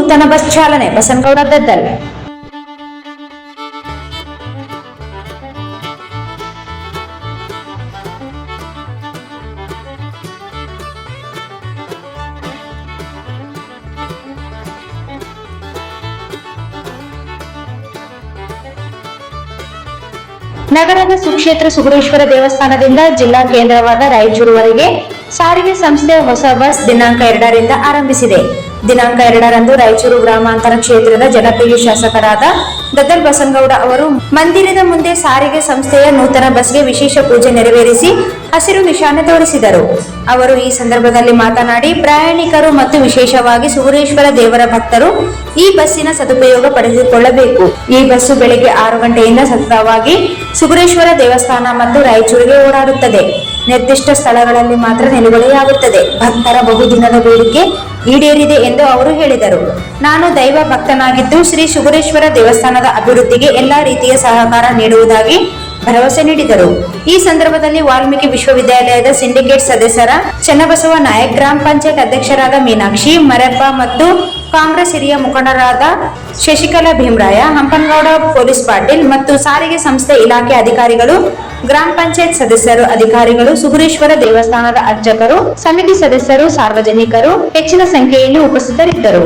ನೂತನ ಬಸ್ ಚಾಲನೆ ಬಸನಗೌಡ ದದ್ದಲ್. ನಗರದ ಸುಕ್ಷೇತ್ರ ಸುಗುರೇಶ್ವರ ದೇವಸ್ಥಾನದಿಂದ ಜಿಲ್ಲಾ ಕೇಂದ್ರವಾದ ರಾಯಚೂರುವರೆಗೆ ಸಾರಿಗೆ ಸಂಸ್ಥೆ ಹೊಸ ಬಸ್ ದಿನಾಂಕ 2ರಿಂದ ಆರಂಭಿಸಿದೆ. ದಿನಾಂಕ 2ರಂದು ರಾಯಚೂರು ಗ್ರಾಮಾಂತರ ಕ್ಷೇತ್ರದ ಜನಪ್ರಿಯ ಶಾಸಕರಾದ ದದ್ದಲ್ ಬಸನಗೌಡ ಅವರು ಮಂದಿರದ ಮುಂದೆ ಸಾರಿಗೆ ಸಂಸ್ಥೆಯ ನೂತನ ಬಸ್ಗೆ ವಿಶೇಷ ಪೂಜೆ ನೆರವೇರಿಸಿ ಹಸಿರು ನಿಶಾನೆ ತೋರಿಸಿದರು. ಅವರು ಈ ಸಂದರ್ಭದಲ್ಲಿ ಮಾತನಾಡಿ, ಪ್ರಯಾಣಿಕರು ಮತ್ತು ವಿಶೇಷವಾಗಿ ಸುಗುರೇಶ್ವರ ದೇವರ ಭಕ್ತರು ಈ ಬಸ್ಸಿನ ಸದುಪಯೋಗ ಪಡೆದುಕೊಳ್ಳಬೇಕು. ಈ ಬಸ್ಸು ಬೆಳಗ್ಗೆ 6 ಗಂಟೆಯಿಂದ ಸತತವಾಗಿ ಸುಗುರೇಶ್ವರ ದೇವಸ್ಥಾನ ಮತ್ತು ರಾಯಚೂರಿಗೆ ಓಡಾಡುತ್ತದೆ. ನಿರ್ದಿಷ್ಟ ಸ್ಥಳಗಳಲ್ಲಿ ಮಾತ್ರ ನಿಲುಗಡೆಯಾಗುತ್ತದೆ. ಭಕ್ತರ ಬಹುದಿನದ ಬೇಡಿಕೆ ಈಡೇರಿದೆ ಎಂದು ಅವರು ಹೇಳಿದರು. ನಾನು ದೈವ ಭಕ್ತನಾಗಿದ್ದು ಶ್ರೀ ಸುಗುರೇಶ್ವರ ದೇವಸ್ಥಾನದ ಅಭಿವೃದ್ಧಿಗೆ ಎಲ್ಲಾ ರೀತಿಯ ಸಹಕಾರ ನೀಡುವುದಾಗಿ ಭರವಸೆ ನೀಡಿದರು. ಈ ಸಂದರ್ಭದಲ್ಲಿ ವಾಲ್ಮೀಕಿ ವಿಶ್ವವಿದ್ಯಾಲಯದ ಸಿಂಡಿಕೇಟ್ ಸದಸ್ಯರ ಚನ್ನಬಸವ ನಾಯಕ್, ಗ್ರಾಮ ಪಂಚಾಯತ್ ಅಧ್ಯಕ್ಷರಾದ ಮೀನಾಕ್ಷಿ ಮರಪ್ಪ ಮತ್ತು ಕಾಂಗ್ರೆಸ್ ಹಿರಿಯ ಮುಖಂಡರಾದ ಶಶಿಕಲಾ ಭೀಮರಾಯ, ಹಂಪನಗೌಡ ಪೊಲೀಸ್ ಪಾಟೀಲ್ ಮತ್ತು ಸಾರಿಗೆ ಸಂಸ್ಥೆ ಇಲಾಖೆ ಅಧಿಕಾರಿಗಳು, ಗ್ರಾಮ ಪಂಚಾಯತ್ ಸದಸ್ಯರು, ಅಧಿಕಾರಿಗಳು, ಸುಗುರೇಶ್ವರ ದೇವಸ್ಥಾನದ ಅರ್ಚಕರು, ಸಮಿತಿ ಸದಸ್ಯರು, ಸಾರ್ವಜನಿಕರು ಹೆಚ್ಚಿನ ಸಂಖ್ಯೆಯಲ್ಲಿ ಉಪಸ್ಥಿತರಿದ್ದರು.